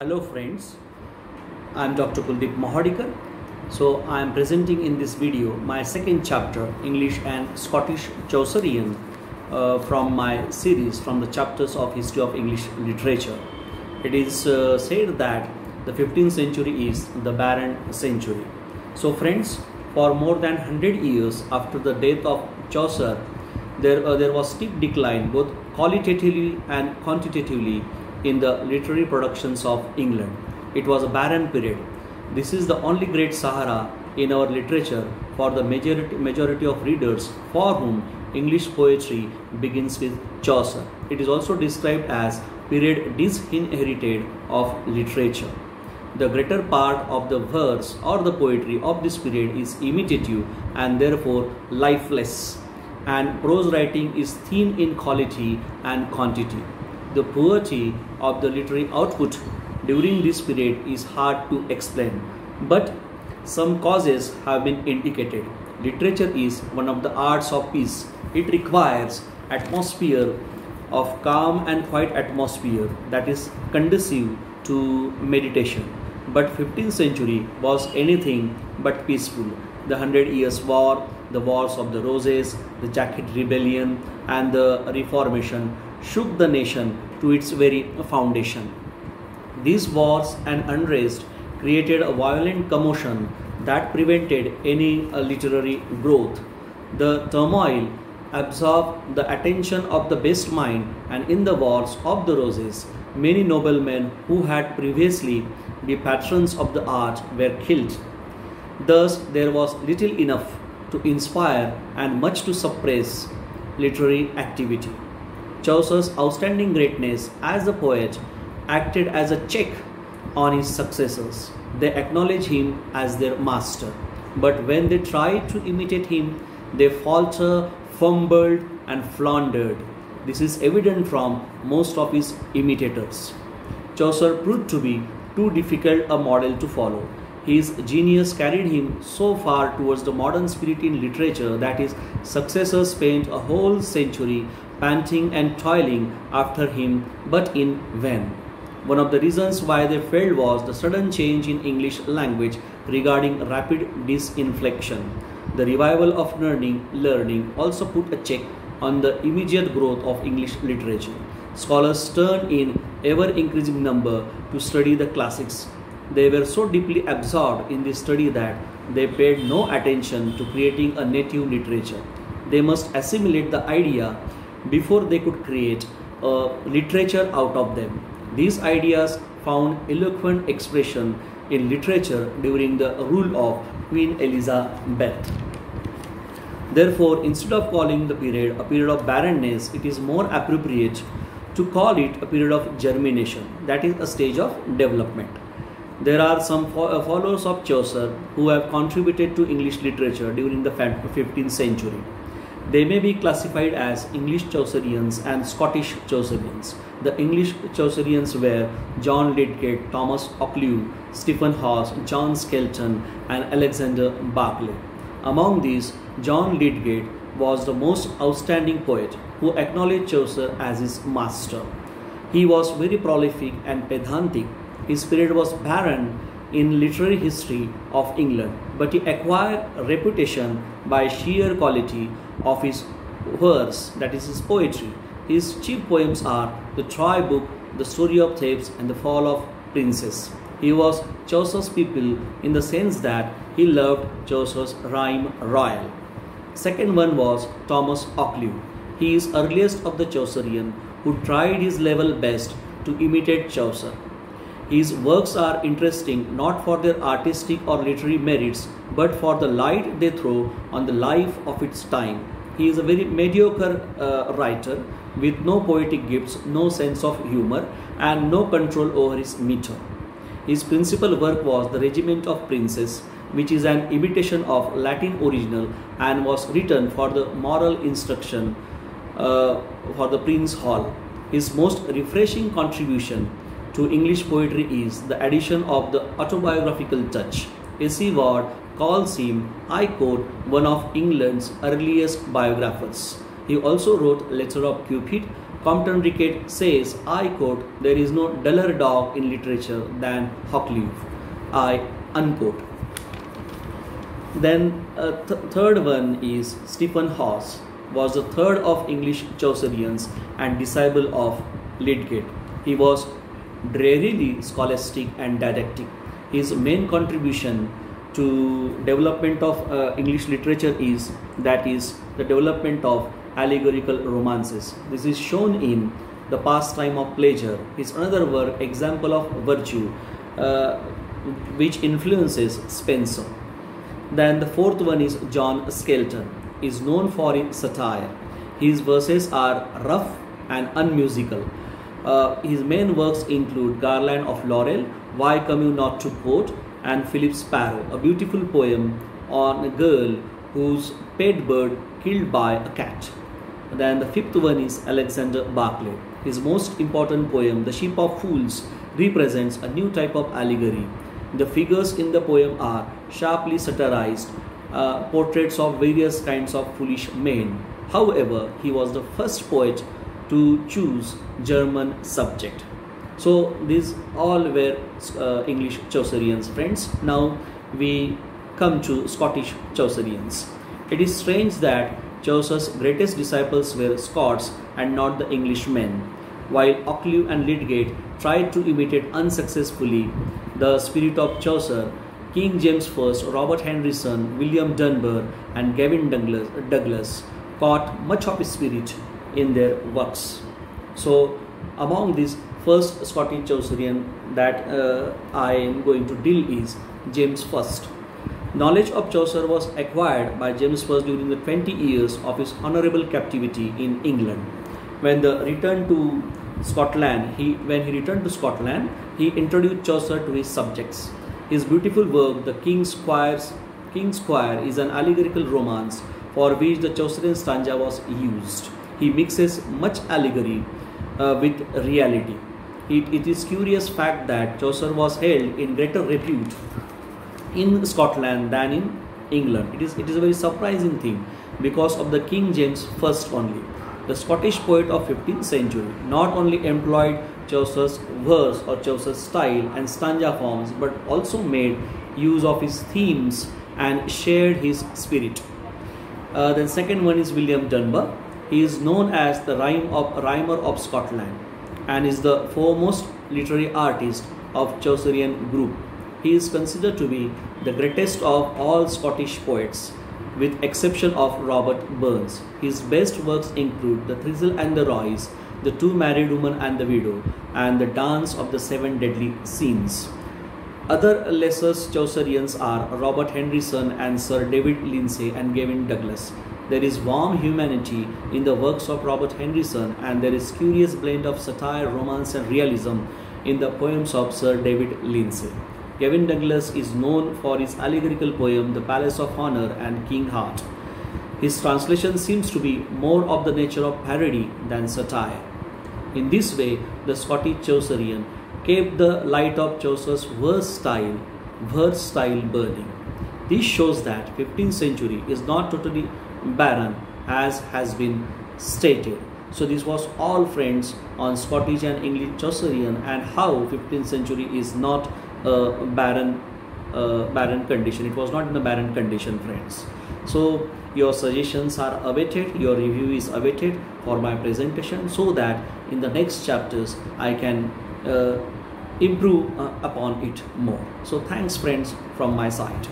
Hello friends, I am Dr. Kuldeep Mohadikar. So I am presenting in this video my second chapter, English and Scottish Chaucerian, from my series from the chapters of History of English Literature. It is said that the 15th century is the barren century. So friends, for more than 100 years after the death of Chaucer, there was steep decline both qualitatively and quantitatively in the literary productions of England. It was a barren period. This is the only great Sahara in our literature for the majority of readers for whom English poetry begins with Chaucer. It is also described as period disinherited of literature. The greater part of the verse or the poetry of this period is imitative and therefore lifeless, and prose writing is thin in quality and quantity. The poverty of the literary output during this period is hard to explain, but some causes have been indicated. Literature is one of the arts of peace. It requires atmosphere of calm and quiet atmosphere that is conducive to meditation. But 15th century was anything but peaceful. The 100 Years' War, the Wars of the Roses, the Jacket Rebellion and the Reformation shook the nation to its very foundation. These wars and unrest created a violent commotion that prevented any literary growth. The turmoil absorbed the attention of the best mind, and in the Wars of the Roses, many noblemen who had previously been patrons of the art were killed. Thus, there was little enough to inspire and much to suppress literary activity. Chaucer's outstanding greatness as a poet acted as a check on his successors. They acknowledged him as their master, but when they tried to imitate him, they faltered, fumbled, and floundered. This is evident from most of his imitators. Chaucer proved to be too difficult a model to follow. His genius carried him so far towards the modern spirit in literature that his successors spent a whole century panting and toiling after him, but in vain. One of the reasons why they failed was the sudden change in English language regarding rapid disinflection. The revival of learning also put a check on the immediate growth of English literature. Scholars turned in ever-increasing number to study the classics. They were so deeply absorbed in this study that they paid no attention to creating a native literature. They must assimilate the idea before they could create a literature out of them. These ideas found eloquent expression in literature during the rule of Queen Elizabeth. Therefore, instead of calling the period a period of barrenness, it is more appropriate to call it a period of germination, that is, a stage of development. There are some followers of Chaucer who have contributed to English literature during the 15th century. They may be classified as English Chaucerians and Scottish Chaucerians. The English Chaucerians were John Lydgate, Thomas Occleve, Stephen Hawes, John Skelton, and Alexander Barclay. Among these, John Lydgate was the most outstanding poet who acknowledged Chaucer as his master. He was very prolific and pedantic. His period was barren in literary history of England, but he acquired a reputation by sheer quality of his verse, that is his poetry. His chief poems are the Troy Book, the Story of Thebes, and the Fall of Princes. He was Chaucer's pupil in the sense that he loved Chaucer's rhyme royal. Second one was Thomas Occleve. He is earliest of the Chaucerian who tried his level best to imitate Chaucer. His works are interesting not for their artistic or literary merits, but for the light they throw on the life of its time. He is a very mediocre writer with no poetic gifts, no sense of humor, and no control over his meter. His principal work was The Regiment of Princes, which is an imitation of Latin original and was written for the moral instruction for the Prince Hall. His most refreshing contribution to English poetry is the addition of the autobiographical touch. A.C. Ward calls him, I quote, one of England's earliest biographers. He also wrote Letter of Cupid, Compton Rickett says, I quote, there is no duller dog in literature than Hawkley. I unquote. Then third one is Stephen Hawes, was the third of English Chaucerians and disciple of Lydgate. He was drearily scholastic and didactic. His main contribution to development of English literature is the development of allegorical romances. This is shown in The Pastime of Pleasure. Is another work, Example of Virtue, which influences Spenser. Then the fourth one is John Skelton. He is known for his satire. His verses are rough and unmusical. His main works include Garland of Laurel, Why Come You Not to Quote, and Philip Sparrow, a beautiful poem on a girl whose pet bird killed by a cat. Then the fifth one is Alexander Barclay. His most important poem, The Ship of Fools, represents a new type of allegory. The figures in the poem are sharply satirized portraits of various kinds of foolish men. However, he was the first poet to choose German subject. So these all were English Chaucerians, friends. Now we come to Scottish Chaucerians. It is strange that Chaucer's greatest disciples were Scots and not the Englishmen. While Occleve and Lydgate tried to imitate unsuccessfully the spirit of Chaucer, King James I, Robert Henryson, William Dunbar, and Gavin Douglas caught much of his spirit in their works. So among these first Scottish Chaucerian that I am going to deal is James I. Knowledge of Chaucer was acquired by James I during the 20 years of his honourable captivity in England. When he returned to Scotland, he introduced Chaucer to his subjects. His beautiful work, The King's Squire, is an allegorical romance for which the Chaucerian stanza was used. He mixes much allegory with reality. It is curious fact that Chaucer was held in greater repute in Scotland than in England. It is a very surprising thing because of the King James I only. The Scottish poet of 15th century not only employed Chaucer's verse or Chaucer's style and stanza forms, but also made use of his themes and shared his spirit. Then second one is William Dunbar. He is known as the rhymer of Scotland and is the foremost literary artist of Chaucerian group. He is considered to be the greatest of all Scottish poets, with exception of Robert Burns. His best works include The Thistle and the Roys, The Two Married Women and the Widow, and The Dance of the Seven Deadly Sins. Other lesser Chaucerians are Robert Henryson and Sir David Lindsay and Gavin Douglas. There is warm humanity in the works of Robert Henryson, and there is curious blend of satire, romance and realism in the poems of Sir David Lindsay. Gavin Douglas is known for his allegorical poem The Palace of Honour and King Heart. His translation seems to be more of the nature of parody than satire. In this way, the Scottish Chaucerian kept the light of Chaucer's verse style burning. This shows that 15th century is not totally barren as has been stated. So this was all, friends, on Scottish and English Chaucerian and how 15th century is not a barren condition. It was not in a barren condition, friends. So your suggestions are awaited, your review is awaited for my presentation, so that in the next chapters I can improve upon it more. So thanks, friends, from my side.